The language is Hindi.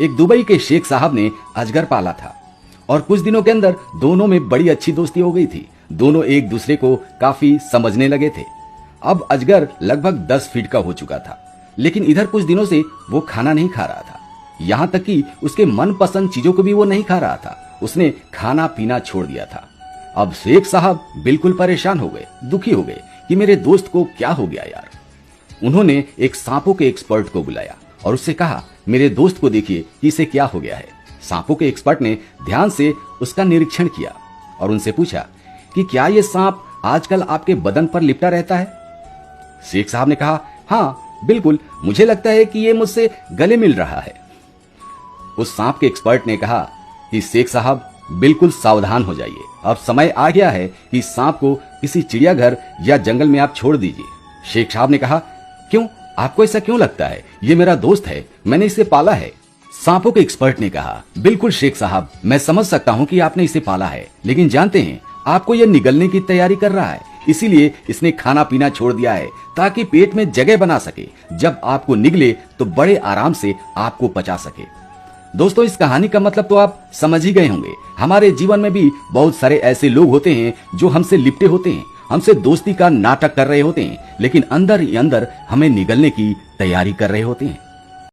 एक दुबई के शेख साहब ने अजगर पाला था और कुछ दिनों के अंदर दोनों में बड़ी अच्छी दोस्ती हो गई थी। दोनों एक दूसरे को काफी समझने लगे थे। अब अजगर लगभग 10 फीट का हो चुका था, लेकिन इधर कुछ दिनों से वो खाना नहीं खा रहा था। यहाँ तक कि उसके मनपसंद चीजों को भी वो नहीं खा रहा था। उसने खाना पीना छोड़ दिया था। अब शेख साहब बिल्कुल परेशान हो गए, दुखी हो गए कि मेरे दोस्त को क्या हो गया यार। उन्होंने एक सांपों के एक्सपर्ट को बुलाया और उससे कहा, मेरे दोस्त को देखिए कि इसे क्या हो गया है। सांपों के एक्सपर्ट ने ध्यान से उसका निरीक्षण किया और उनसे पूछा कि क्या ये सांप आजकल आपके बदन पर लिपटा रहता है। शेख साहब ने कहा, हाँ बिल्कुल, मुझे लगता है कि ये मुझसे गले मिल रहा है। उस सांप के एक्सपर्ट ने कहा कि शेख साहब बिल्कुल सावधान हो जाइए, अब समय आ गया है कि सांप को किसी चिड़ियाघर या जंगल में आप छोड़ दीजिए। शेख साहब ने कहा, क्यों, आपको ऐसा क्यों लगता है? ये मेरा दोस्त है, मैंने इसे पाला है। सांपों के एक्सपर्ट ने कहा, बिल्कुल शेख साहब, मैं समझ सकता हूँ कि आपने इसे पाला है, लेकिन जानते हैं आपको यह निगलने की तैयारी कर रहा है, इसीलिए इसने खाना पीना छोड़ दिया है ताकि पेट में जगह बना सके। जब आपको निगले तो बड़े आराम से आपको पचा सके। दोस्तों, इस कहानी का मतलब तो आप समझ ही गए होंगे। हमारे जीवन में भी बहुत सारे ऐसे लोग होते हैं जो हमसे लिपटे होते हैं, हमसे दोस्ती का नाटक कर रहे होते हैं, लेकिन अंदर ही अंदर हमें निगलने की तैयारी कर रहे होते हैं।